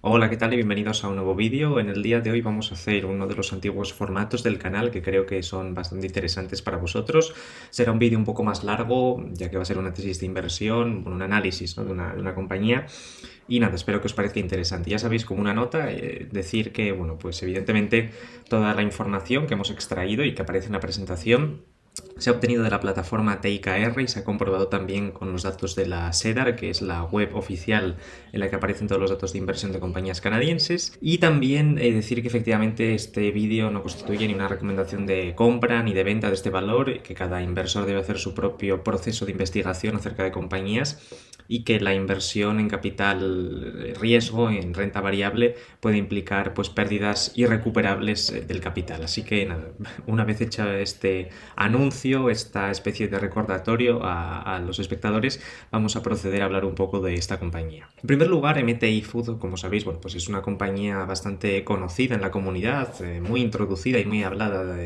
Hola, ¿qué tal? Y bienvenidos a un nuevo vídeo. En el día de hoy vamos a hacer uno de los antiguos formatos del canal que creo que son bastante interesantes para vosotros. Será un vídeo un poco más largo, ya que va a ser una tesis de inversión, un análisis, ¿no? de una compañía. Y nada, espero que os parezca interesante. Ya sabéis, como una nota, decir que, bueno, pues evidentemente toda la información que hemos extraído y que aparece en la presentación se ha obtenido de la plataforma TIKR y se ha comprobado también con los datos de la SEDAR, que es la web oficial en la que aparecen todos los datos de inversión de compañías canadienses. Y también decir que efectivamente este vídeo no constituye ni una recomendación de compra ni de venta de este valor, que cada inversor debe hacer su propio proceso de investigación acerca de compañías y que la inversión en capital riesgo, en renta variable, puede implicar pues pérdidas irrecuperables del capital. Así que nada, una vez hecho este anuncio, esta especie de recordatorio a los espectadores, vamos a proceder a hablar un poco de esta compañía. En primer lugar, MTI Food, como sabéis, bueno, pues es una compañía bastante conocida en la comunidad, muy introducida y muy hablada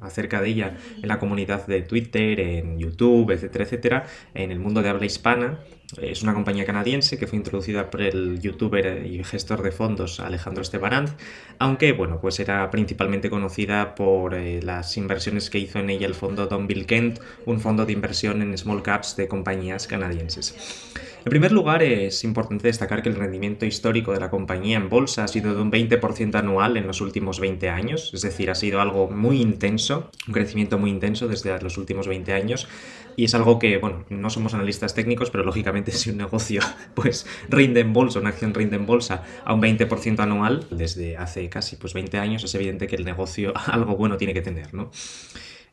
acerca de ella en la comunidad de Twitter, en YouTube, etcétera, etcétera, en el mundo de habla hispana. Es una compañía canadiense que fue introducida por el youtuber y gestor de fondos Alejandro Estebaranz, aunque bueno, pues era principalmente conocida por las inversiones que hizo en ella el fondo Don Bill Kent, un fondo de inversión en small caps de compañías canadienses. En primer lugar, es importante destacar que el rendimiento histórico de la compañía en bolsa ha sido de un 20% anual en los últimos 20 años, es decir, ha sido algo muy intenso, un crecimiento muy intenso desde los últimos 20 años, y es algo que, bueno, no somos analistas técnicos, pero lógicamente si un negocio pues rinde en bolsa, una acción rinde en bolsa a un 20% anual desde hace casi pues 20 años, es evidente que el negocio algo bueno tiene que tener, ¿no?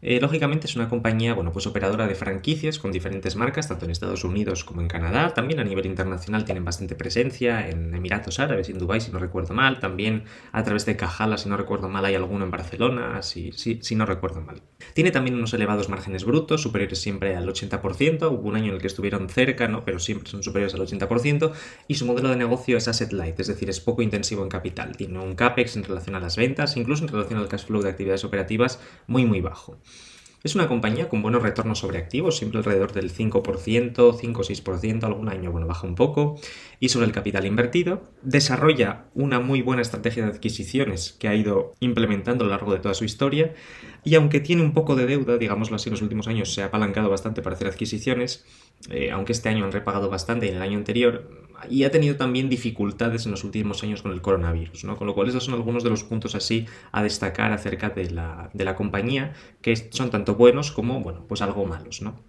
Lógicamente es una compañía, bueno, pues operadora de franquicias con diferentes marcas, tanto en Estados Unidos como en Canadá. También a nivel internacional tienen bastante presencia en Emiratos Árabes y en Dubái, si no recuerdo mal. También a través de Kahala, si no recuerdo mal, hay alguno en Barcelona, si no recuerdo mal. Tiene también unos elevados márgenes brutos, superiores siempre al 80%. Hubo un año en el que estuvieron cerca, ¿no? Pero siempre son superiores al 80%. Y su modelo de negocio es asset light, es decir, es poco intensivo en capital. Tiene un CAPEX en relación a las ventas, incluso en relación al cash flow de actividades operativas, muy bajo. Es una compañía con buenos retornos sobre activos, siempre alrededor del 5%, 5 o 6%, algún año bueno, baja un poco, y sobre el capital invertido. Desarrolla una muy buena estrategia de adquisiciones que ha ido implementando a lo largo de toda su historia, y aunque tiene un poco de deuda, digámoslo así, en los últimos años se ha apalancado bastante para hacer adquisiciones, aunque este año han repagado bastante y en el año anterior, y ha tenido también dificultades en los últimos años con el coronavirus, ¿no? Con lo cual esos son algunos de los puntos así a destacar acerca de la compañía, que son tanto buenos como, bueno, pues algo malos, ¿no?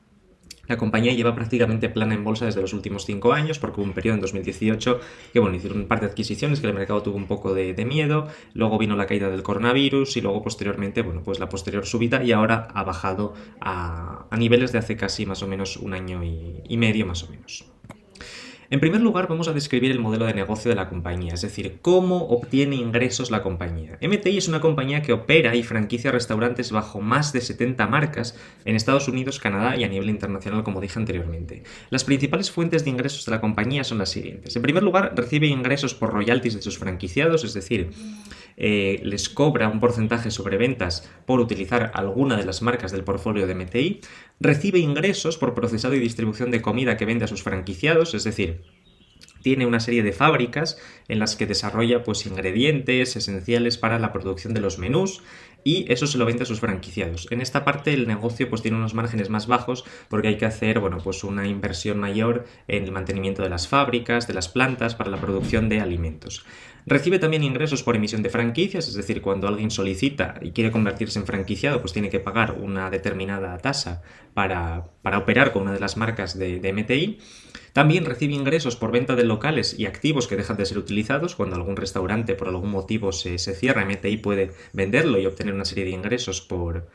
La compañía lleva prácticamente plana en bolsa desde los últimos 5 años, porque hubo un periodo en 2018 que, bueno, hicieron un par de adquisiciones que el mercado tuvo un poco de miedo, luego vino la caída del coronavirus y luego posteriormente, bueno, pues la posterior subida y ahora ha bajado a niveles de hace casi más o menos un año y medio más o menos. En primer lugar, vamos a describir el modelo de negocio de la compañía, es decir, cómo obtiene ingresos la compañía. MTI es una compañía que opera y franquicia restaurantes bajo más de 70 marcas en Estados Unidos, Canadá y a nivel internacional, como dije anteriormente. Las principales fuentes de ingresos de la compañía son las siguientes. En primer lugar, recibe ingresos por royalties de sus franquiciados, es decir, les cobra un porcentaje sobre ventas por utilizar alguna de las marcas del portfolio de MTI, recibe ingresos por procesado y distribución de comida que vende a sus franquiciados, es decir, tiene una serie de fábricas en las que desarrolla pues ingredientes esenciales para la producción de los menús y eso se lo vende a sus franquiciados. En esta parte el negocio pues tiene unos márgenes más bajos porque hay que hacer, bueno, pues una inversión mayor en el mantenimiento de las fábricas, de las plantas para la producción de alimentos. Recibe también ingresos por emisión de franquicias, es decir, cuando alguien solicita y quiere convertirse en franquiciado, pues tiene que pagar una determinada tasa para operar con una de las marcas de MTI. También recibe ingresos por venta de locales y activos que dejan de ser utilizados. Cuando algún restaurante por algún motivo se cierra, MTI puede venderlo y obtener una serie de ingresos por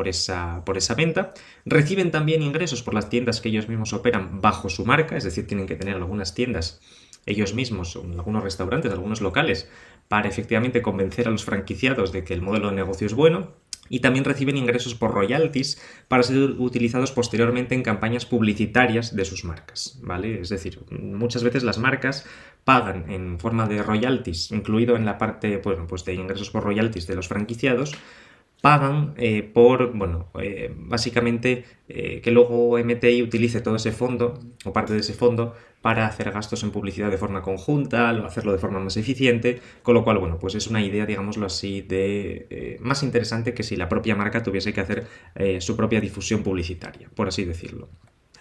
esa venta. Reciben también ingresos por las tiendas que ellos mismos operan bajo su marca, es decir, tienen que tener algunas tiendas ellos mismos, algunos restaurantes, algunos locales, para efectivamente convencer a los franquiciados de que el modelo de negocio es bueno. Y también reciben ingresos por royalties para ser utilizados posteriormente en campañas publicitarias de sus marcas, ¿vale? Es decir, muchas veces las marcas pagan en forma de royalties, incluido en la parte, bueno, pues de ingresos por royalties de los franquiciados, pagan por, bueno, básicamente que luego MTI utilice todo ese fondo o parte de ese fondo para hacer gastos en publicidad de forma conjunta o hacerlo de forma más eficiente, con lo cual, bueno, pues es una idea, digámoslo así, de más interesante que si la propia marca tuviese que hacer su propia difusión publicitaria, por así decirlo.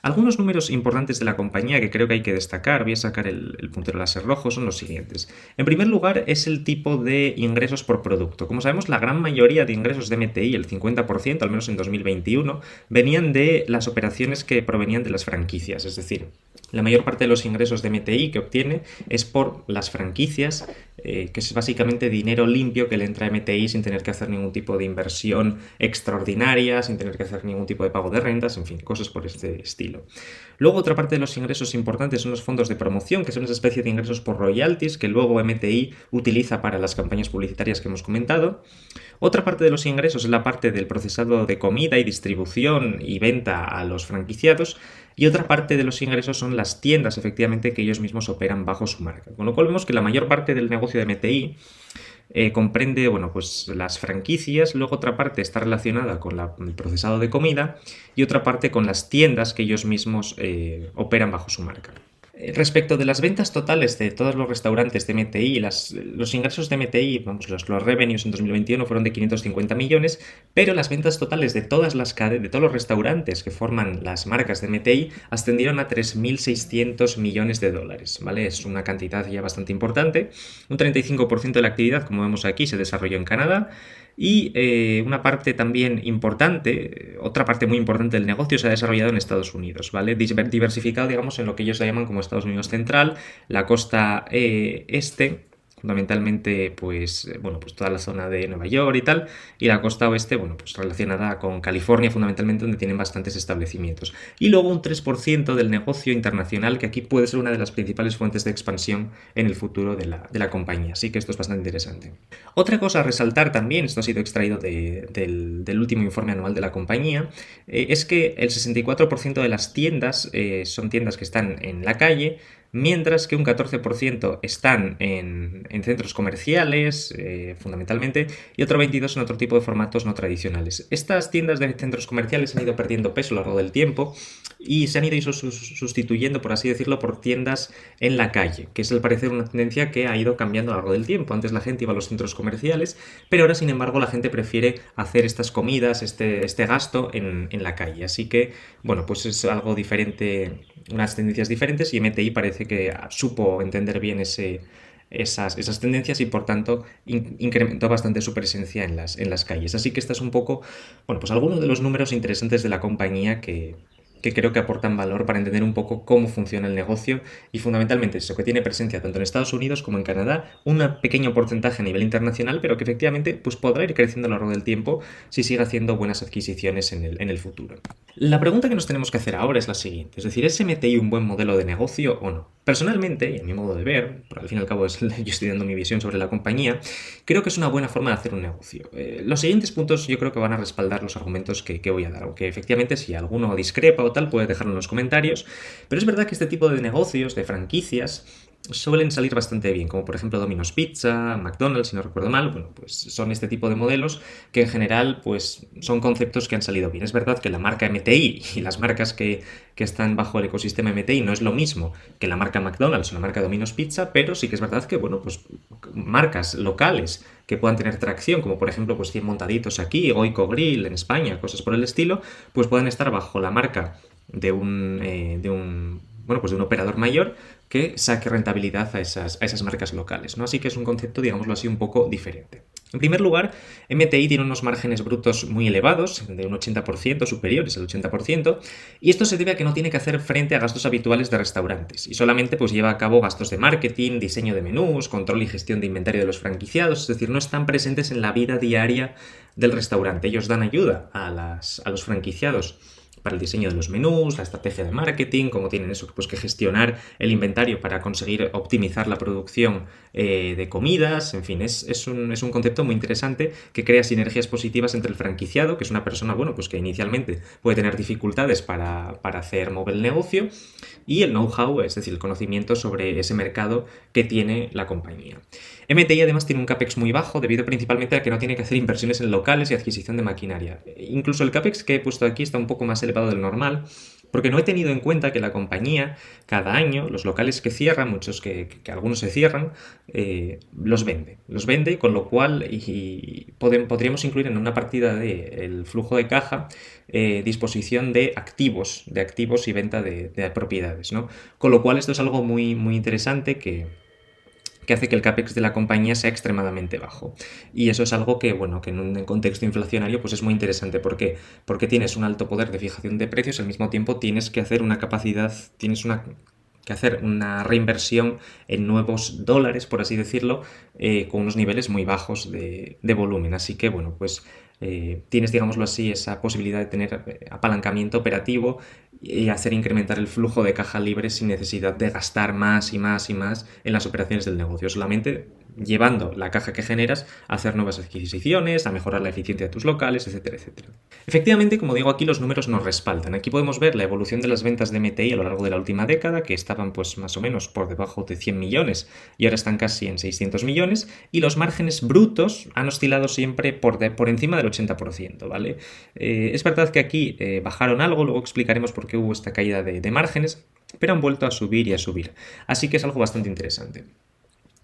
Algunos números importantes de la compañía que creo que hay que destacar, voy a sacar el puntero láser rojo, son los siguientes. En primer lugar, es el tipo de ingresos por producto. Como sabemos, la gran mayoría de ingresos de MTI, el 50%, al menos en 2021, venían de las operaciones que provenían de las franquicias. Es decir, la mayor parte de los ingresos de MTI que obtiene es por las franquicias, que es básicamente dinero limpio que le entra a MTI sin tener que hacer ningún tipo de inversión extraordinaria, sin tener que hacer ningún tipo de pago de rentas, en fin, cosas por este estilo. Luego, otra parte de los ingresos importantes son los fondos de promoción, que son esa especie de ingresos por royalties que luego MTI utiliza para las campañas publicitarias que hemos comentado. Otra parte de los ingresos es la parte del procesado de comida y distribución y venta a los franquiciados. Y otra parte de los ingresos son las tiendas, efectivamente, que ellos mismos operan bajo su marca. Con lo cual vemos que la mayor parte del negocio de MTI comprende, bueno, pues las franquicias, luego otra parte está relacionada con el procesado de comida y otra parte con las tiendas que ellos mismos operan bajo su marca. Respecto de las ventas totales de todos los restaurantes de MTI, los ingresos de MTI, vamos, los revenues en 2021 fueron de 550 millones, pero las ventas totales de todos los restaurantes que forman las marcas de MTI ascendieron a 3.600 millones de dólares, ¿vale? Es una cantidad ya bastante importante. Un 35% de la actividad, como vemos aquí, se desarrolló en Canadá. Y una parte también importante, otra parte muy importante del negocio se ha desarrollado en Estados Unidos, ¿vale? Diversificado, digamos, en lo que ellos llaman como Estados Unidos Central, la costa este, fundamentalmente, pues, bueno, pues toda la zona de Nueva York y tal, y la costa oeste, bueno, pues relacionada con California, fundamentalmente, donde tienen bastantes establecimientos. Y luego un 3% del negocio internacional, que aquí puede ser una de las principales fuentes de expansión en el futuro de la compañía. Así que esto es bastante interesante. Otra cosa a resaltar también, esto ha sido extraído del último informe anual de la compañía, es que el 64% de las tiendas son tiendas que están en la calle, mientras que un 14% están en centros comerciales, fundamentalmente, y otro 22% en otro tipo de formatos no tradicionales. Estas tiendas de centros comerciales han ido perdiendo peso a lo largo del tiempo y se han ido sustituyendo, por así decirlo, por tiendas en la calle, que es al parecer una tendencia que ha ido cambiando a lo largo del tiempo. Antes la gente iba a los centros comerciales, pero ahora, sin embargo, la gente prefiere hacer estas comidas, este gasto en la calle. Así que, bueno, pues es algo diferente, unas tendencias diferentes, y MTI parece que supo entender bien esas tendencias y por tanto incrementó bastante su presencia en las calles. Así que esta es un poco, bueno, pues algunos de los números interesantes de la compañía que creo que aportan valor para entender un poco cómo funciona el negocio y fundamentalmente eso, que tiene presencia tanto en Estados Unidos como en Canadá, un pequeño porcentaje a nivel internacional, pero que efectivamente pues podrá ir creciendo a lo largo del tiempo si sigue haciendo buenas adquisiciones en el futuro. La pregunta que nos tenemos que hacer ahora es la siguiente, es decir, ¿es MTI un buen modelo de negocio o no? Personalmente, y a mi modo de ver, por al fin y al cabo yo estoy dando mi visión sobre la compañía, creo que es una buena forma de hacer un negocio. Los siguientes puntos yo creo que van a respaldar los argumentos que voy a dar, aunque efectivamente si alguno discrepa o tal puede dejarlo en los comentarios, pero es verdad que este tipo de negocios, de franquicias, suelen salir bastante bien, como por ejemplo Domino's Pizza, McDonald's, si no recuerdo mal. Bueno, pues son este tipo de modelos que en general pues son conceptos que han salido bien. Es verdad que la marca MTI y las marcas que están bajo el ecosistema MTI no es lo mismo que la marca McDonald's o la marca Domino's Pizza, pero sí que es verdad que, bueno, pues marcas locales que puedan tener tracción, como por ejemplo pues 100 montaditos aquí, Goico Grill en España, cosas por el estilo, pues pueden estar bajo la marca de un operador mayor que saque rentabilidad a esas marcas locales, ¿no? Así que es un concepto, digámoslo así, un poco diferente. En primer lugar, MTI tiene unos márgenes brutos muy elevados, de un 80%, superiores al 80%, y esto se debe a que no tiene que hacer frente a gastos habituales de restaurantes, y solamente pues lleva a cabo gastos de marketing, diseño de menús, control y gestión de inventario de los franquiciados, es decir, no están presentes en la vida diaria del restaurante. Ellos dan ayuda a los franquiciados para el diseño de los menús, la estrategia de marketing, cómo tienen eso pues, que gestionar el inventario para conseguir optimizar la producción de comidas, en fin, es un concepto muy interesante que crea sinergias positivas entre el franquiciado, que es una persona, bueno, pues que inicialmente puede tener dificultades para hacer mover el negocio, y el know-how, es decir, el conocimiento sobre ese mercado que tiene la compañía. MTI además tiene un CAPEX muy bajo debido principalmente a que no tiene que hacer inversiones en locales y adquisición de maquinaria. Incluso el CAPEX que he puesto aquí está un poco más elevado del normal, porque no he tenido en cuenta que la compañía, cada año, los locales que cierran, muchos que algunos se cierran, los vende. Los vende, con lo cual podríamos incluir en una partida del flujo de caja disposición de activos y venta de propiedades, ¿no? Con lo cual esto es algo muy, muy interesante que hace que el CAPEX de la compañía sea extremadamente bajo. Y eso es algo que, bueno, que en un contexto inflacionario pues es muy interesante. ¿Por qué? Porque tienes un alto poder de fijación de precios y al mismo tiempo tienes que hacer que hacer una reinversión en nuevos dólares, por así decirlo, con unos niveles muy bajos de volumen. Así que, bueno, pues tienes, digámoslo así, esa posibilidad de tener apalancamiento operativo y hacer incrementar el flujo de caja libre sin necesidad de gastar más y más y más en las operaciones del negocio, solamente llevando la caja que generas a hacer nuevas adquisiciones, a mejorar la eficiencia de tus locales, etcétera, etcétera. Efectivamente, como digo, aquí los números nos respaldan. Aquí podemos ver la evolución de las ventas de MTI a lo largo de la última década, que estaban pues más o menos por debajo de 100 millones y ahora están casi en 600 millones, y los márgenes brutos han oscilado siempre por encima del 80%, ¿vale? Es verdad que aquí bajaron algo, luego explicaremos por qué hubo esta caída de márgenes, pero han vuelto a subir y a subir. Así que es algo bastante interesante.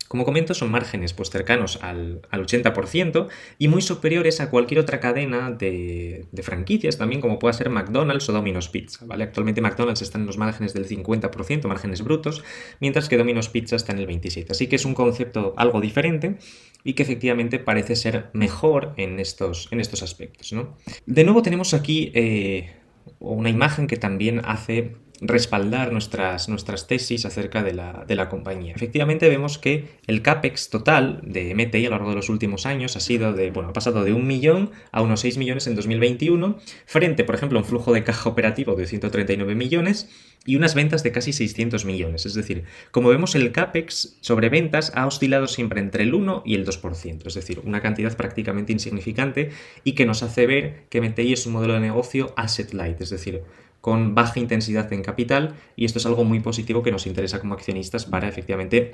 Como comento, son márgenes pues cercanos al 80% y muy superiores a cualquier otra cadena de franquicias también, como pueda ser McDonald's o Domino's Pizza, ¿vale? Actualmente McDonald's está en los márgenes del 50%, márgenes brutos, mientras que Domino's Pizza está en el 27%. Así que es un concepto algo diferente y que efectivamente parece ser mejor en estos aspectos, ¿no? De nuevo tenemos aquí una imagen que también hace respaldar nuestras tesis acerca de la compañía. Efectivamente vemos que el CAPEX total de MTI a lo largo de los últimos años ha pasado de 1 millón a unos 6 millones en 2021, frente, por ejemplo, a un flujo de caja operativo de 139 millones y unas ventas de casi 600 millones. Es decir, como vemos, el CAPEX sobre ventas ha oscilado siempre entre el 1 y el 2%, es decir, una cantidad prácticamente insignificante y que nos hace ver que MTI es un modelo de negocio asset light, es decir, con baja intensidad en capital, y esto es algo muy positivo que nos interesa como accionistas para efectivamente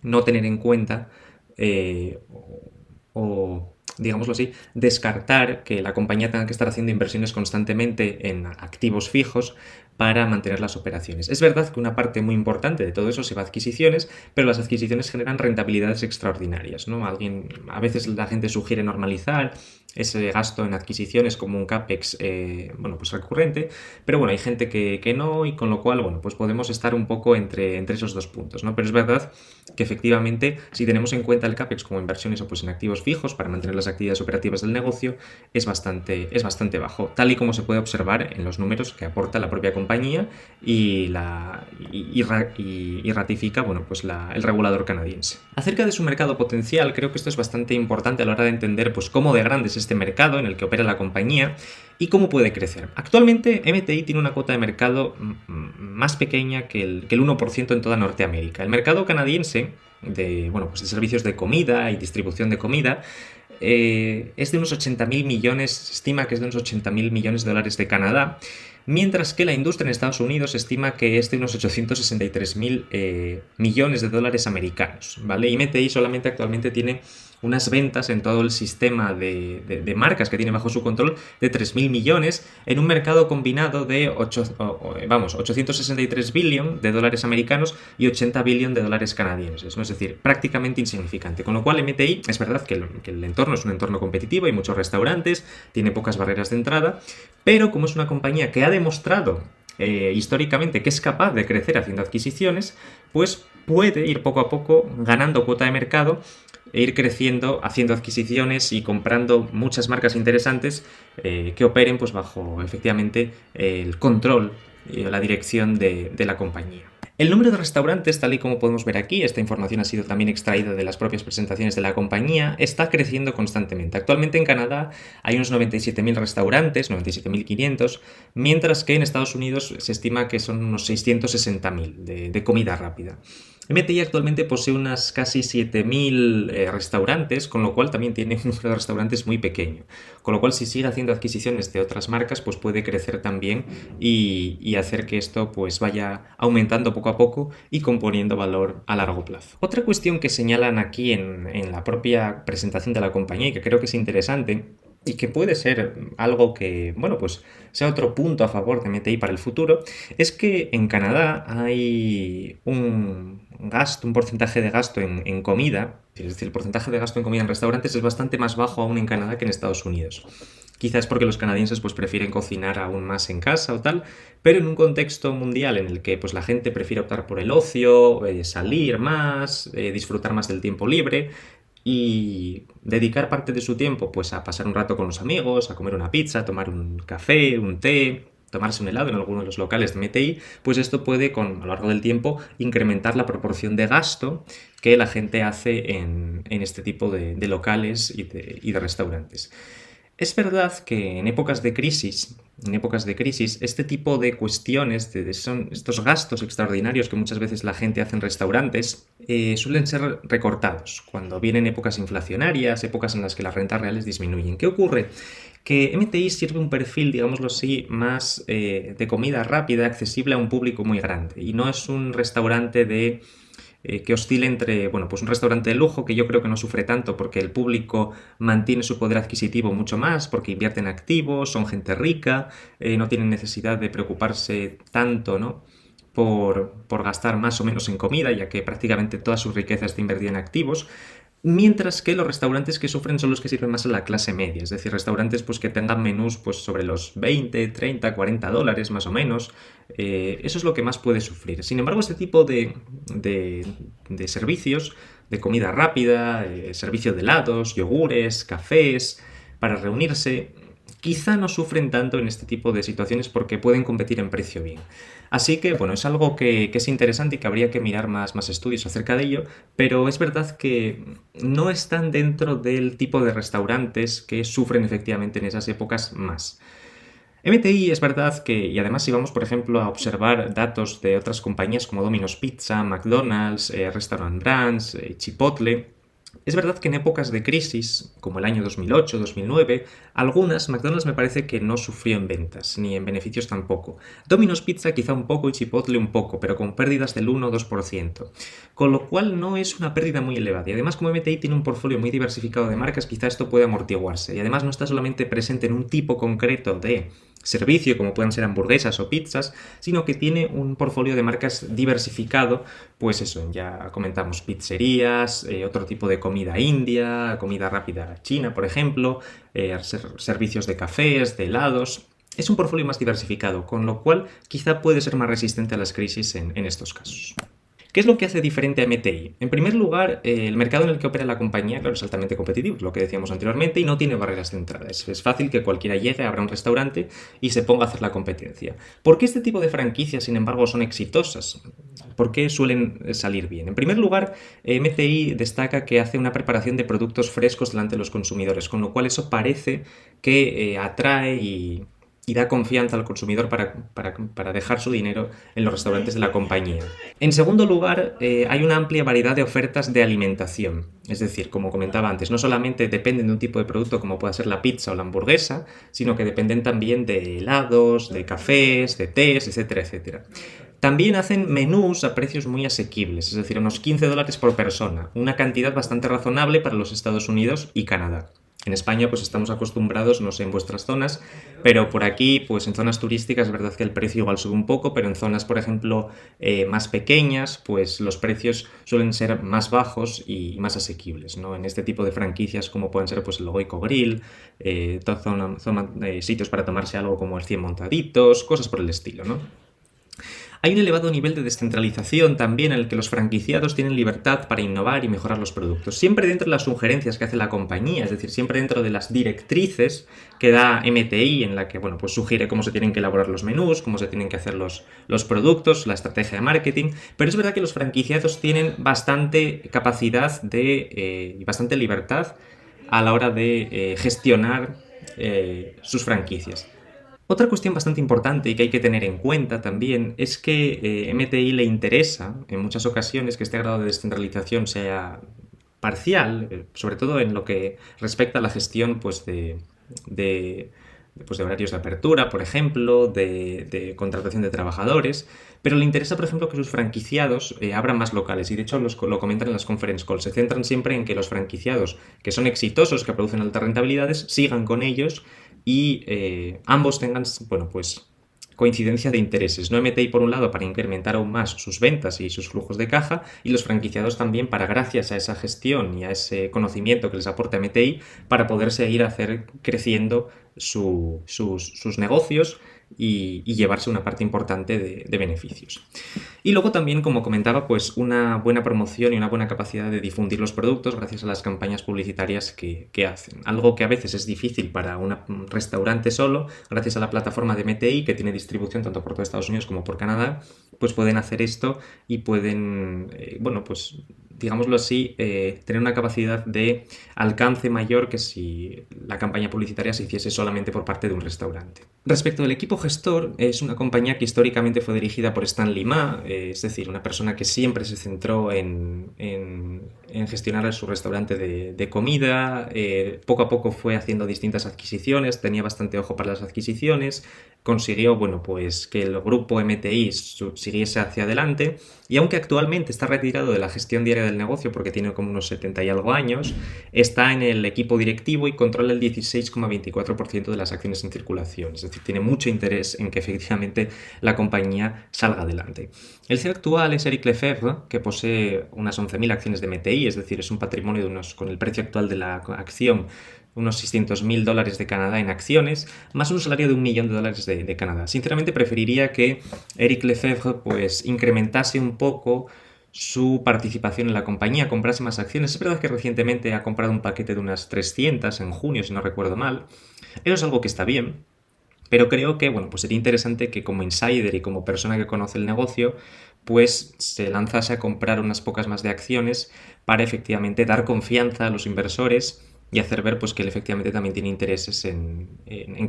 no tener en cuenta o digámoslo así, descartar que la compañía tenga que estar haciendo inversiones constantemente en activos fijos para mantener las operaciones. Es verdad que una parte muy importante de todo eso se va a adquisiciones, pero las adquisiciones generan rentabilidades extraordinarias, ¿no? A veces la gente sugiere normalizar ese gasto en adquisiciones como un CAPEX pues recurrente, pero bueno, hay gente que no, y con lo cual, bueno, pues podemos estar un poco entre esos dos puntos, ¿no? Pero es verdad que efectivamente, si tenemos en cuenta el CAPEX como inversiones o pues en activos fijos para mantener las actividades operativas del negocio, es bastante bajo, tal y como se puede observar en los números que aporta la propia compañía y ratifica, bueno, pues el regulador canadiense. Acerca de su mercado potencial, creo que esto es bastante importante a la hora de entender pues cómo de grande es este mercado en el que opera la compañía y cómo puede crecer. Actualmente MTI tiene una cuota de mercado más pequeña que el 1% en toda Norteamérica. El mercado canadiense de servicios de comida y distribución de comida es de unos 80.000 millones, se estima que es de unos 80.000 millones de dólares de Canadá, mientras que la industria en Estados Unidos estima que es de unos 863.000 millones de dólares americanos, ¿vale? Y MTI solamente actualmente tiene unas ventas en todo el sistema de marcas que tiene bajo su control de 3.000 millones en un mercado combinado de 863 billion de dólares americanos y 80 billion de dólares canadienses, ¿no? Es decir, prácticamente insignificante. Con lo cual MTI, es verdad que el entorno es un entorno competitivo, hay muchos restaurantes, tiene pocas barreras de entrada, pero como es una compañía que ha demostrado históricamente que es capaz de crecer haciendo adquisiciones, pues puede ir poco a poco ganando cuota de mercado e ir creciendo haciendo adquisiciones y comprando muchas marcas interesantes que operen pues bajo efectivamente el control y la dirección de la compañía. El número de restaurantes, tal y como podemos ver aquí, esta información ha sido también extraída de las propias presentaciones de la compañía, está creciendo constantemente. Actualmente en Canadá hay unos 97.000 restaurantes, 97.500, mientras que en Estados Unidos se estima que son unos 660.000 de comida rápida. MTI actualmente posee unas casi 7.000 restaurantes, con lo cual también tiene un número de restaurantes muy pequeño. Con lo cual, si sigue haciendo adquisiciones de otras marcas, pues puede crecer también y hacer que esto pues vaya aumentando poco a poco y componiendo valor a largo plazo. Otra cuestión que señalan aquí en la propia presentación de la compañía y que creo que es interesante y que puede ser algo que, bueno, pues sea otro punto a favor de MTI para el futuro, es que en Canadá hay un gasto, un porcentaje de gasto en comida, es decir, el porcentaje de gasto en comida en restaurantes es bastante más bajo aún en Canadá que en Estados Unidos. Quizás porque los canadienses pues prefieren cocinar aún más en casa o tal, pero en un contexto mundial en el que pues la gente prefiere optar por el ocio, salir más, disfrutar más del tiempo libre, y dedicar parte de su tiempo pues a pasar un rato con los amigos, a comer una pizza, a tomar un café, un té, tomarse un helado en alguno de los locales de MTI, pues esto puede a lo largo del tiempo incrementar la proporción de gasto que la gente hace en este tipo de locales y de restaurantes. Es verdad que en épocas de crisis, este tipo de cuestiones, son estos gastos extraordinarios que muchas veces la gente hace en restaurantes, suelen ser recortados cuando vienen épocas inflacionarias, épocas en las que las rentas reales disminuyen. ¿Qué ocurre? Que MTI sirve un perfil, digámoslo así, más de comida rápida, accesible a un público muy grande. Y no es un restaurante que oscila entre, bueno, pues un restaurante de lujo que yo creo que no sufre tanto porque el público mantiene su poder adquisitivo mucho más, porque invierte en activos, son gente rica, no tienen necesidad de preocuparse tanto, ¿no? Por gastar más o menos en comida, ya que prácticamente toda su riqueza está invertida en activos. Mientras que los restaurantes que sufren son los que sirven más a la clase media, es decir, restaurantes pues, que tengan menús pues, sobre los 20, 30, 40 dólares más o menos. Eso es lo que más puede sufrir. Sin embargo, este tipo de servicios, de comida rápida, servicio de helados, yogures, cafés, para reunirse, quizá no sufren tanto en este tipo de situaciones porque pueden competir en precio bien. Así que, bueno, es algo que es interesante y que habría que mirar más estudios acerca de ello, pero es verdad que no están dentro del tipo de restaurantes que sufren efectivamente en esas épocas más. MTI es verdad que, y además si vamos por ejemplo a observar datos de otras compañías como Domino's Pizza, McDonald's, Restaurant Brands, Chipotle, es verdad que en épocas de crisis, como el año 2008, 2009, algunas, McDonald's me parece que no sufrió en ventas, ni en beneficios tampoco. Domino's Pizza quizá un poco y Chipotle un poco, pero con pérdidas del 1 o 2%. Con lo cual no es una pérdida muy elevada. Y además como MTI tiene un portfolio muy diversificado de marcas, quizá esto puede amortiguarse. Y además no está solamente presente en un tipo concreto de servicio, como puedan ser hamburguesas o pizzas, sino que tiene un portfolio de marcas diversificado, pues eso, ya comentamos pizzerías, otro tipo de comida india, comida rápida china, por ejemplo, servicios de cafés, de helados. Es un portfolio más diversificado, con lo cual quizá puede ser más resistente a las crisis en estos casos. ¿Qué es lo que hace diferente a MTI? En primer lugar, el mercado en el que opera la compañía, claro, es altamente competitivo, lo que decíamos anteriormente, y no tiene barreras de entrada. Es fácil que cualquiera llegue, abra un restaurante y se ponga a hacer la competencia. ¿Por qué este tipo de franquicias, sin embargo, son exitosas? ¿Por qué suelen salir bien? En primer lugar, MTI destaca que hace una preparación de productos frescos delante de los consumidores, con lo cual eso parece que atrae y da confianza al consumidor para dejar su dinero en los restaurantes de la compañía. En segundo lugar, hay una amplia variedad de ofertas de alimentación. Es decir, como comentaba antes, no solamente dependen de un tipo de producto como pueda ser la pizza o la hamburguesa, sino que dependen también de helados, de cafés, de tés, etcétera, etcétera. También hacen menús a precios muy asequibles, es decir, unos 15 dólares por persona, una cantidad bastante razonable para los Estados Unidos y Canadá. En España pues estamos acostumbrados, no sé en vuestras zonas, pero por aquí pues en zonas turísticas es verdad que el precio igual sube un poco, pero en zonas por ejemplo más pequeñas pues los precios suelen ser más bajos y más asequibles, ¿no? En este tipo de franquicias como pueden ser pues el Goico Grill, sitios para tomarse algo como el 100 Montaditos, cosas por el estilo, ¿no? Hay un elevado nivel de descentralización también en el que los franquiciados tienen libertad para innovar y mejorar los productos, siempre dentro de las sugerencias que hace la compañía, es decir, siempre dentro de las directrices que da MTI, en la que bueno, pues sugiere cómo se tienen que elaborar los menús, cómo se tienen que hacer los productos, la estrategia de marketing, pero es verdad que los franquiciados tienen bastante capacidad y bastante libertad a la hora de gestionar sus franquicias. Otra cuestión bastante importante y que hay que tener en cuenta también es que MTI le interesa en muchas ocasiones que este grado de descentralización sea parcial, sobre todo en lo que respecta a la gestión pues, de, pues, de horarios de apertura, por ejemplo, de contratación de trabajadores, pero le interesa, por ejemplo, que sus franquiciados abran más locales y de hecho lo comentan en las conference calls. Se centran siempre en que los franquiciados que son exitosos, que producen altas rentabilidades, sigan con ellos y ambos tengan, bueno, pues coincidencia de intereses. No MTI por un lado para incrementar aún más sus ventas y sus flujos de caja y los franquiciados también para, gracias a esa gestión y a ese conocimiento que les aporta MTI, para poder seguir hacer creciendo sus negocios y llevarse una parte importante de beneficios. Y luego también, como comentaba, pues una buena promoción y una buena capacidad de difundir los productos gracias a las campañas publicitarias que hacen. Algo que a veces es difícil para un restaurante solo, gracias a la plataforma de MTI, que tiene distribución tanto por todo Estados Unidos como por Canadá, pues pueden hacer esto y pueden, bueno, pues digámoslo así, tener una capacidad de alcance mayor que si la campaña publicitaria se hiciese solamente por parte de un restaurante. Respecto del equipo gestor, es una compañía que históricamente fue dirigida por Stanley Ma, es decir, una persona que siempre se centró en gestionar su restaurante de comida, poco a poco fue haciendo distintas adquisiciones, tenía bastante ojo para las adquisiciones, consiguió, bueno, pues que el grupo MTI siguiese hacia adelante, y aunque actualmente está retirado de la gestión diaria del negocio porque tiene como unos 70 y algo años, está en el equipo directivo y controla el 16,24% de las acciones en circulación, es decir, tiene mucho interés en que efectivamente la compañía salga adelante. El CEO actual es Eric Lefebvre, que posee unas 11.000 acciones de MTI, es decir, es un patrimonio de unos, con el precio actual de la acción, unos $600.000 de Canadá en acciones, más un salario de $1 millón de Canadá. Sinceramente preferiría que Eric Lefebvre pues incrementase un poco su participación en la compañía, comprase más acciones. Es verdad que recientemente ha comprado un paquete de unas 300 en junio, si no recuerdo mal. Eso es algo que está bien, pero creo que, bueno, pues sería interesante que como insider y como persona que conoce el negocio, pues se lanzase a comprar unas pocas más de acciones para efectivamente dar confianza a los inversores y hacer ver pues que él efectivamente también tiene intereses en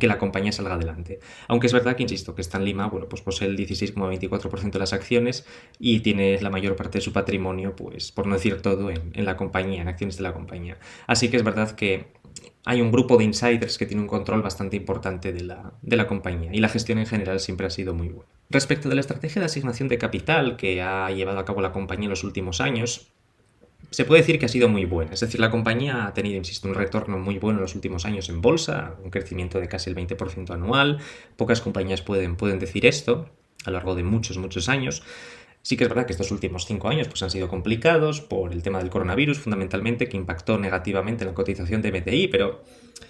que la compañía salga adelante. Aunque es verdad que, insisto, que Stanley Ma, bueno, pues posee el 16,24% de las acciones y tiene la mayor parte de su patrimonio, pues por no decir todo, en la compañía, en acciones de la compañía. Así que es verdad que hay un grupo de insiders que tiene un control bastante importante de la compañía y la gestión en general siempre ha sido muy buena. Respecto de la estrategia de asignación de capital que ha llevado a cabo la compañía en los últimos años, se puede decir que ha sido muy buena. Es decir, la compañía ha tenido, insisto, un retorno muy bueno en los últimos años en bolsa, un crecimiento de casi el 20% anual. Pocas compañías pueden decir esto a lo largo de muchos años. Sí que es verdad que estos últimos 5 años pues, han sido complicados por el tema del coronavirus, fundamentalmente, que impactó negativamente en la cotización de MTI, pero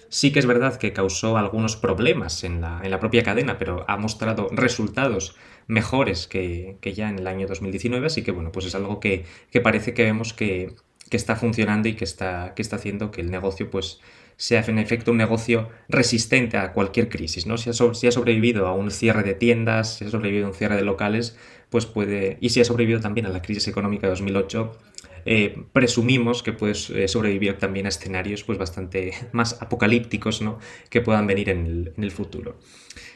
sí que es verdad que causó algunos problemas en la propia cadena, pero ha mostrado resultados mejores que ya en el año 2019, así que bueno, pues es algo que parece que vemos que está funcionando y que está haciendo que el negocio pues sea en efecto un negocio resistente a cualquier crisis, ¿no? Si ha sobrevivido a un cierre de tiendas, si ha sobrevivido a un cierre de locales, pues puede, y si ha sobrevivido también a la crisis económica de 2008, presumimos que puede sobrevivir también a escenarios pues bastante más apocalípticos, ¿no? Que puedan venir en el futuro.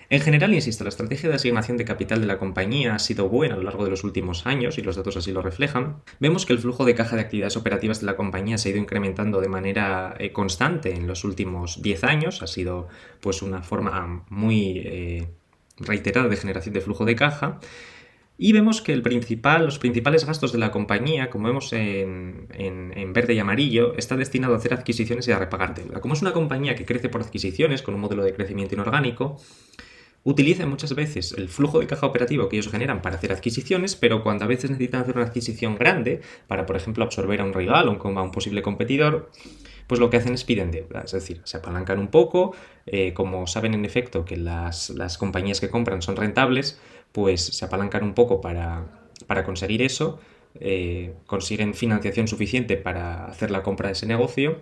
En general, insisto, la estrategia de asignación de capital de la compañía ha sido buena a lo largo de los últimos años y los datos así lo reflejan. Vemos que el flujo de caja de actividades operativas de la compañía se ha ido incrementando de manera constante en los últimos 10 años. Ha sido pues una forma muy reiterada de generación de flujo de caja. Y vemos que los principales gastos de la compañía, como vemos en verde y amarillo, está destinado a hacer adquisiciones y a repagar deuda. Como es una compañía que crece por adquisiciones, con un modelo de crecimiento inorgánico, utilizan muchas veces el flujo de caja operativo que ellos generan para hacer adquisiciones, pero cuando a veces necesitan hacer una adquisición grande, para por ejemplo absorber a un rival o a un posible competidor, pues lo que hacen es piden deuda, es decir, se apalancan un poco, como saben en efecto que las compañías que compran son rentables, pues se apalancan un poco para conseguir eso, consiguen financiación suficiente para hacer la compra de ese negocio,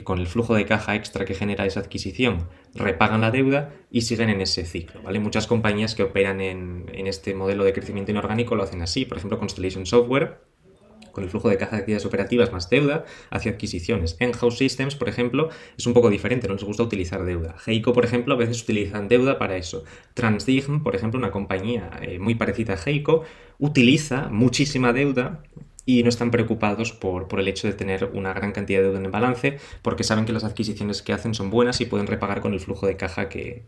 con el flujo de caja extra que genera esa adquisición, repagan la deuda y siguen en ese ciclo, ¿vale? Muchas compañías que operan en este modelo de crecimiento inorgánico lo hacen así, por ejemplo Constellation Software con el flujo de caja de actividades operativas más deuda hacia adquisiciones. Enhouse Systems, por ejemplo, es un poco diferente, no les gusta utilizar deuda. Heyco, por ejemplo, a veces utilizan deuda para eso. Transdigm, por ejemplo, una compañía muy parecida a Heyco, utiliza muchísima deuda y no están preocupados por el hecho de tener una gran cantidad de deuda en el balance, porque saben que las adquisiciones que hacen son buenas y pueden repagar con el flujo de caja que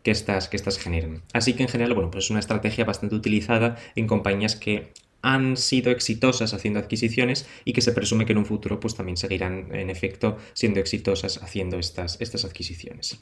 estas generan. Así que en general, bueno, pues es una estrategia bastante utilizada en compañías que han sido exitosas haciendo adquisiciones y que se presume que en un futuro pues también seguirán en efecto siendo exitosas haciendo estas adquisiciones.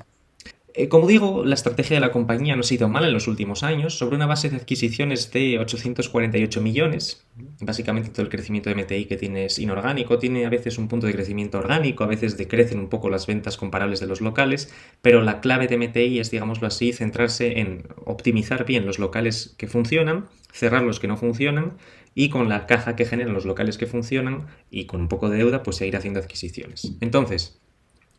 Como digo, la estrategia de la compañía no ha sido mala en los últimos años, sobre una base de adquisiciones de 848 millones. Básicamente todo el crecimiento de MTI que tiene es inorgánico, tiene a veces un punto de crecimiento orgánico, a veces decrecen un poco las ventas comparables de los locales, pero la clave de MTI es, digámoslo así, centrarse en optimizar bien los locales que funcionan, cerrar los que no funcionan y con la caja que generan los locales que funcionan y con un poco de deuda, pues seguir haciendo adquisiciones. Entonces,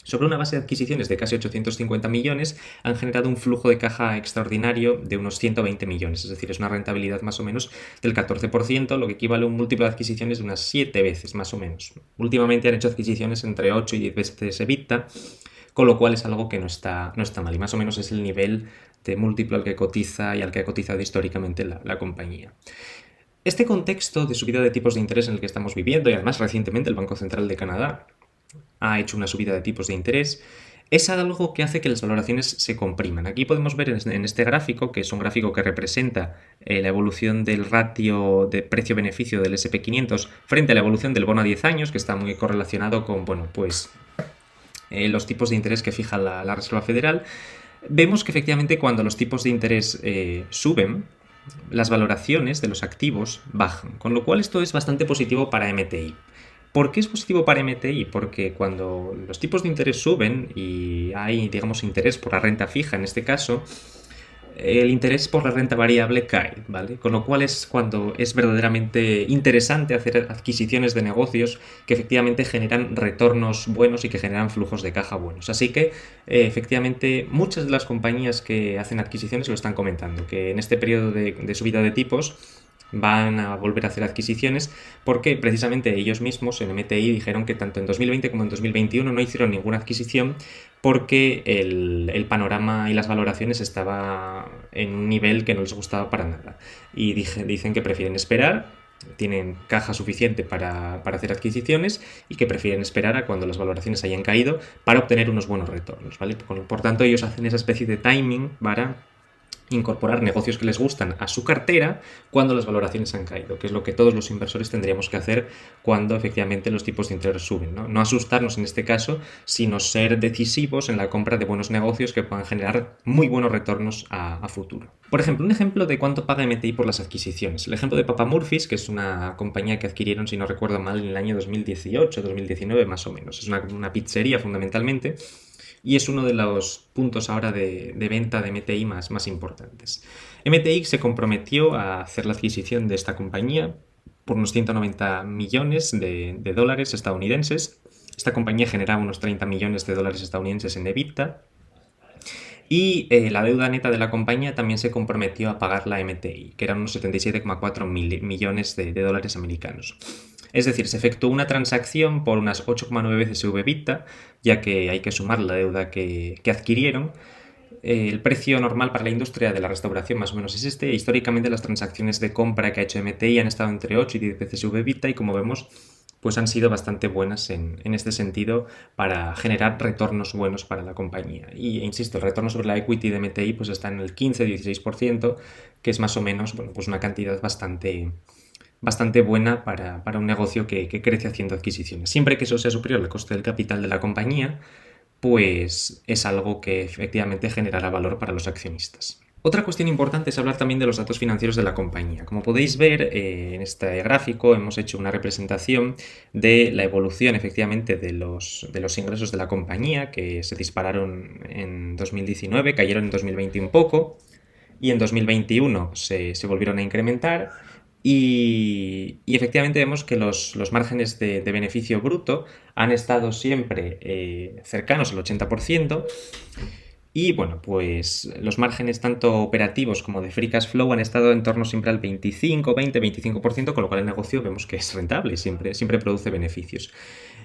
sobre una base de adquisiciones de casi 850 millones, han generado un flujo de caja extraordinario de unos 120 millones, es decir, es una rentabilidad más o menos del 14%, lo que equivale a un múltiplo de adquisiciones de unas 7 veces, más o menos. Últimamente han hecho adquisiciones entre 8 y 10 veces EBITDA, con lo cual es algo que no está mal, y más o menos es el nivel de múltiplo al que cotiza y al que ha cotizado históricamente la compañía. Este contexto de subida de tipos de interés en el que estamos viviendo, y además recientemente el Banco Central de Canadá ha hecho una subida de tipos de interés, es algo que hace que las valoraciones se compriman. Aquí podemos ver en este gráfico, que es un gráfico que representa la evolución del ratio de precio-beneficio del SP500 frente a la evolución del bono a 10 años, que está muy correlacionado con, bueno, pues los tipos de interés que fija la Reserva Federal. Vemos que efectivamente cuando los tipos de interés suben, las valoraciones de los activos bajan, con lo cual esto es bastante positivo para MTI. ¿Por qué es positivo para MTI? Porque cuando los tipos de interés suben y hay, digamos, interés por la renta fija en este caso, el interés por la renta variable cae, ¿vale? Con lo cual es cuando es verdaderamente interesante hacer adquisiciones de negocios que efectivamente generan retornos buenos y que generan flujos de caja buenos. Así que, efectivamente, muchas de las compañías que hacen adquisiciones lo están comentando, que en este periodo de subida de tipos van a volver a hacer adquisiciones porque precisamente ellos mismos en MTI dijeron que tanto en 2020 como en 2021 no hicieron ninguna adquisición porque el panorama y las valoraciones estaba en un nivel que no les gustaba para nada. Y dicen que prefieren esperar, tienen caja suficiente para hacer adquisiciones y que prefieren esperar a cuando las valoraciones hayan caído para obtener unos buenos retornos, ¿vale? Por tanto, ellos hacen esa especie de timing para incorporar negocios que les gustan a su cartera cuando las valoraciones han caído, que es lo que todos los inversores tendríamos que hacer cuando efectivamente los tipos de interés suben, ¿no? No asustarnos en este caso, sino ser decisivos en la compra de buenos negocios que puedan generar muy buenos retornos a futuro. Por ejemplo, un ejemplo de cuánto paga MTI por las adquisiciones. El ejemplo de Papa Murphy's, que es una compañía que adquirieron, si no recuerdo mal, en el año 2018, 2019 más o menos. Es una pizzería fundamentalmente, y es uno de los puntos ahora de venta de MTI más importantes. MTI se comprometió a hacer la adquisición de esta compañía por unos 190 millones de dólares estadounidenses. Esta compañía generaba unos 30 millones de dólares estadounidenses en EBITDA. Y la deuda neta de la compañía también se comprometió a pagar la MTI, que eran unos 77,4 millones de dólares americanos. Es decir, se efectuó una transacción por unas 8,9 veces EV/EBITDA, ya que hay que sumar la deuda que adquirieron. El precio normal para la industria de la restauración más o menos es este. Históricamente las transacciones de compra que ha hecho MTI han estado entre 8 y 10 veces EV/EBITDA y, como vemos, pues han sido bastante buenas en este sentido para generar retornos buenos para la compañía. Y insisto, el retorno sobre la equity de MTI pues está en el 15-16%, que es más o menos, bueno, pues una cantidad bastante buena para un negocio que crece haciendo adquisiciones. Siempre que eso sea superior al coste del capital de la compañía, pues es algo que efectivamente generará valor para los accionistas. Otra cuestión importante es hablar también de los datos financieros de la compañía. Como podéis ver en este gráfico hemos hecho una representación de la evolución efectivamente de los ingresos de la compañía, que se dispararon en 2019, cayeron en 2020 un poco y en 2021 se volvieron a incrementar. Y efectivamente vemos que los márgenes de beneficio bruto han estado siempre cercanos al 80%. Y bueno, pues los márgenes tanto operativos como de free cash flow han estado en torno siempre al 25, 20, 25%, con lo cual el negocio vemos que es rentable, siempre produce beneficios.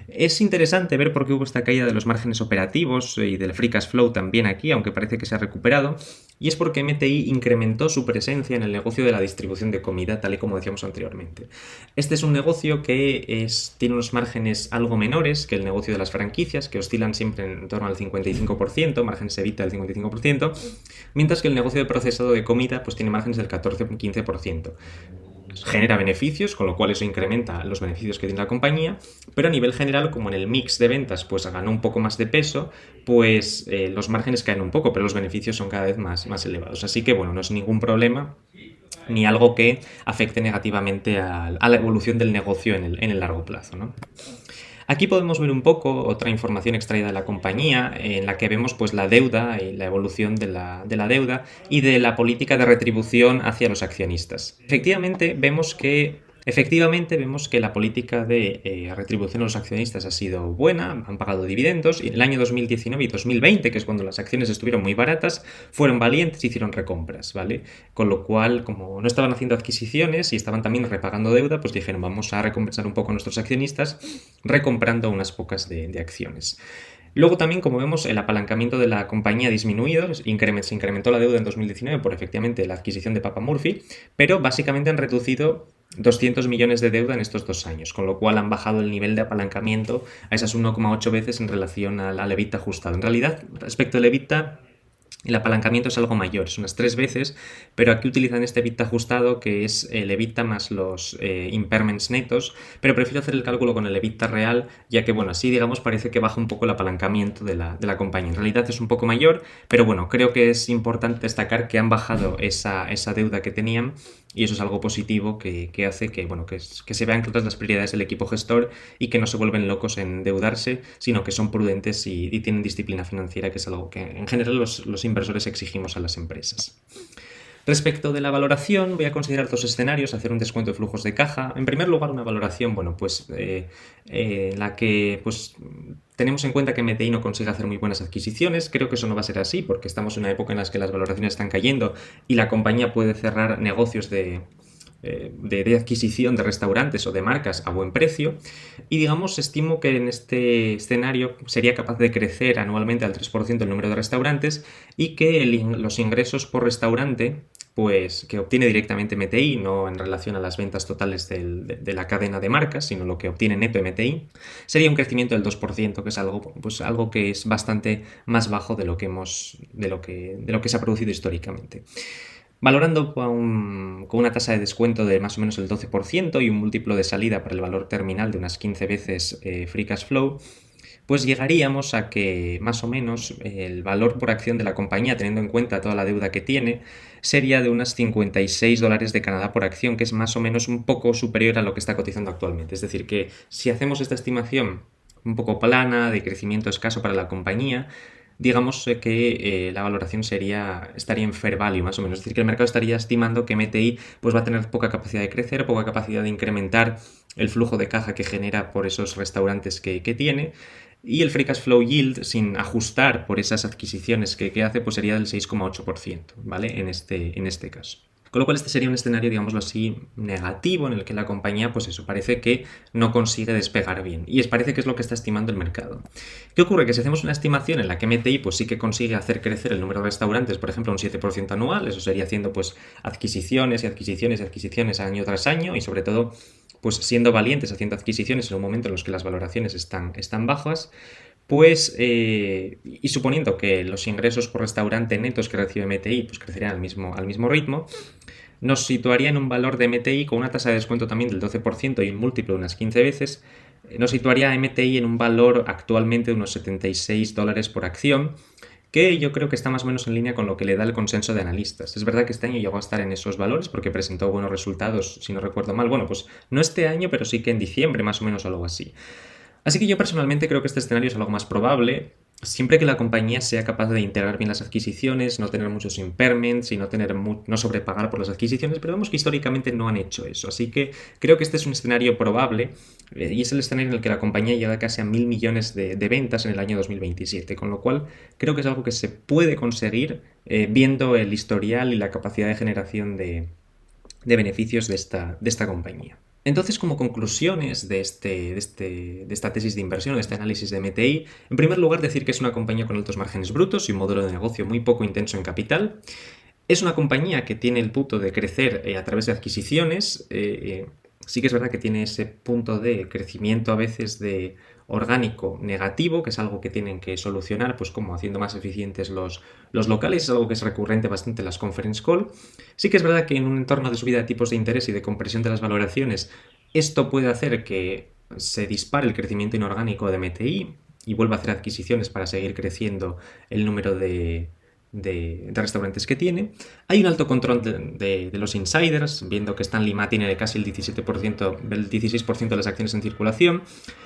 Es interesante ver por qué hubo esta caída de los márgenes operativos y del free cash flow también aquí, aunque parece que se ha recuperado, y es porque MTI incrementó su presencia en el negocio de la distribución de comida, tal y como decíamos anteriormente. Este es un negocio que tiene unos márgenes algo menores que el negocio de las franquicias, que oscilan siempre en torno al 55%, márgenes EBITDA del 55%, mientras que el negocio de procesado de comida pues tiene márgenes del 14-15%. Genera beneficios, con lo cual eso incrementa los beneficios que tiene la compañía, pero a nivel general, como en el mix de ventas pues ganó un poco más de peso, pues los márgenes caen un poco, pero los beneficios son cada vez más elevados. Así que bueno, no es ningún problema ni algo que afecte negativamente a la evolución del negocio en el largo plazo, ¿no? Aquí podemos ver un poco otra información extraída de la compañía, en la que vemos pues la deuda y la evolución de la deuda y de la política de retribución hacia los accionistas. Efectivamente vemos que la política de retribución a los accionistas ha sido buena, han pagado dividendos, y en el año 2019 y 2020, que es cuando las acciones estuvieron muy baratas, fueron valientes y hicieron recompras, ¿vale? Con lo cual, como no estaban haciendo adquisiciones y estaban también repagando deuda, pues dijeron, vamos a recompensar un poco a nuestros accionistas recomprando unas pocas de acciones. Luego también, como vemos, el apalancamiento de la compañía ha disminuido, se incrementó la deuda en 2019 por efectivamente la adquisición de Papa Murphy, pero básicamente han reducido 200 millones de deuda en estos 2 años, con lo cual han bajado el nivel de apalancamiento a esas 1,8 veces en relación al EBITDA ajustado. En realidad, respecto al EBITDA, el apalancamiento es algo mayor, es unas 3 veces, pero aquí utilizan este EBITDA ajustado, que es el EBITDA más los impairments netos, pero prefiero hacer el cálculo con el EBITDA real, ya que bueno, así digamos parece que baja un poco el apalancamiento de la compañía. En realidad es un poco mayor, pero bueno, creo que es importante destacar que han bajado esa deuda que tenían, y eso es algo positivo que hace que, bueno, que se vean claras las prioridades del equipo gestor y que no se vuelven locos en endeudarse, sino que son prudentes y tienen disciplina financiera, que es algo que en general los inversores exigimos a las empresas. Respecto de la valoración, voy a considerar 2 escenarios, hacer un descuento de flujos de caja. En primer lugar, una valoración, bueno, pues la que pues tenemos en cuenta que MTI no consigue hacer muy buenas adquisiciones. Creo que eso no va a ser así, porque estamos en una época en la que las valoraciones están cayendo y la compañía puede cerrar negocios de adquisición de restaurantes o de marcas a buen precio, y digamos estimo que en este escenario sería capaz de crecer anualmente al 3% el número de restaurantes, y que los ingresos por restaurante pues que obtiene directamente MTI, no en relación a las ventas totales de la cadena de marcas, sino lo que obtiene neto MTI, sería un crecimiento del 2%, que es algo que es bastante más bajo de lo que se ha producido históricamente. Valorando con una tasa de descuento de más o menos el 12% y un múltiplo de salida para el valor terminal de unas 15 veces free cash flow, pues llegaríamos a que más o menos el valor por acción de la compañía, teniendo en cuenta toda la deuda que tiene, sería de unos $56 de Canadá por acción, que es más o menos un poco superior a lo que está cotizando actualmente. Es decir, que si hacemos esta estimación un poco plana, de crecimiento escaso para la compañía, digamos que la valoración estaría en fair value, más o menos. Es decir, que el mercado estaría estimando que MTI pues, va a tener poca capacidad de crecer, poca capacidad de incrementar el flujo de caja que genera por esos restaurantes que tiene, y el free cash flow yield, sin ajustar por esas adquisiciones que hace, pues sería del 6,8%, ¿vale? En este caso. Con lo cual este sería un escenario, digámoslo así, negativo, en el que la compañía, pues eso, parece que no consigue despegar bien. Y parece que es lo que está estimando el mercado. ¿Qué ocurre? Que si hacemos una estimación en la que MTI pues sí que consigue hacer crecer el número de restaurantes, por ejemplo, un 7% anual, eso sería haciendo pues adquisiciones y adquisiciones y adquisiciones año tras año, y sobre todo pues siendo valientes haciendo adquisiciones en un momento en los que las valoraciones están bajas, pues, y suponiendo que los ingresos por restaurante netos que recibe MTI pues crecerían al mismo ritmo, nos situaría en un valor de MTI con una tasa de descuento también del 12% y un múltiplo de unas 15 veces, nos situaría a MTI en un valor actualmente de unos $76 por acción, que yo creo que está más o menos en línea con lo que le da el consenso de analistas. Es verdad que este año llegó a estar en esos valores porque presentó buenos resultados, si no recuerdo mal. Bueno, pues no este año, pero sí que en diciembre, más o menos, algo así. Así que yo personalmente creo que este escenario es algo más probable. siempre que la compañía sea capaz de integrar bien las adquisiciones, no tener muchos impairments y no sobrepagar por las adquisiciones, pero vemos que históricamente no han hecho eso. Así que creo que este es un escenario probable y es el escenario en el que la compañía llega casi a 1.000 millones de ventas en el año 2027, con lo cual creo que es algo que se puede conseguir viendo el historial y la capacidad de generación de beneficios de esta compañía. Entonces, como conclusiones de esta tesis de inversión, de este análisis de MTI, en primer lugar decir que es una compañía con altos márgenes brutos y un modelo de negocio muy poco intenso en capital. Es una compañía que tiene el punto de crecer a través de adquisiciones. Sí que es verdad que tiene ese punto de crecimiento a veces de orgánico negativo, que es algo que tienen que solucionar, pues como haciendo más eficientes los locales, es algo que es recurrente bastante en las conference call. Sí que es verdad que en un entorno de subida de tipos de interés y de compresión de las valoraciones, esto puede hacer que se dispare el crecimiento inorgánico de MTI y vuelva a hacer adquisiciones para seguir creciendo el número de restaurantes que tiene. Hay un alto control de los insiders, viendo que Stanley Ma tiene casi el 17%, el 16% de las acciones en circulación,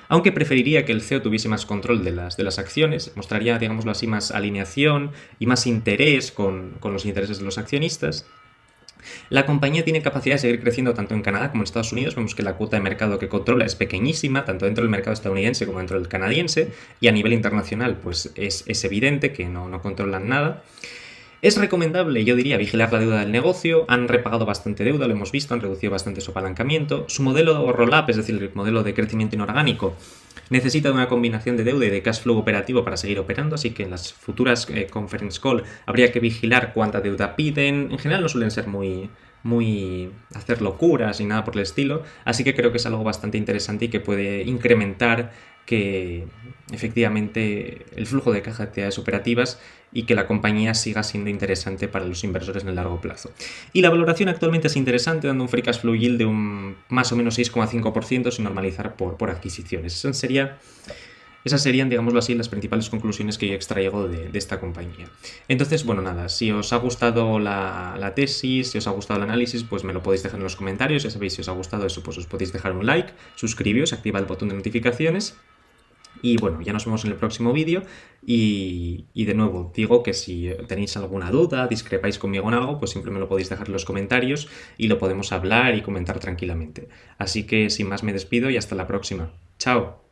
aunque preferiría que el CEO tuviese más control de las acciones, mostraría, digámoslo así, más alineación y más interés con los intereses de los accionistas. La compañía tiene capacidad de seguir creciendo tanto en Canadá como en Estados Unidos. Vemos que la cuota de mercado que controla es pequeñísima, tanto dentro del mercado estadounidense como dentro del canadiense, y a nivel internacional pues es evidente que no controlan nada. Es recomendable, yo diría, vigilar la deuda del negocio. Han repagado bastante deuda, lo hemos visto, han reducido bastante su apalancamiento. Su modelo roll-up, es decir, el modelo de crecimiento inorgánico, necesita de una combinación de deuda y de cash flow operativo para seguir operando, así que en las futuras conference call habría que vigilar cuánta deuda piden. En general no suelen ser muy hacer locuras ni nada por el estilo, así que creo que es algo bastante interesante y que puede incrementar que efectivamente el flujo de caja de actividades operativas y que la compañía siga siendo interesante para los inversores en el largo plazo. Y la valoración actualmente es interesante, dando un free cash flow yield de un más o menos 6,5% sin normalizar por adquisiciones. Esas serían, digámoslo así, las principales conclusiones que yo extraigo de esta compañía. Entonces, bueno, nada, si os ha gustado la tesis, si os ha gustado el análisis, pues me lo podéis dejar en los comentarios. Ya sabéis, si os ha gustado eso, pues os podéis dejar un like, suscribiros, activad el botón de notificaciones. Y bueno, ya nos vemos en el próximo vídeo y de nuevo digo que si tenéis alguna duda, discrepáis conmigo en algo, pues siempre me lo podéis dejar en los comentarios y lo podemos hablar y comentar tranquilamente. Así que sin más me despido y hasta la próxima. ¡Chao!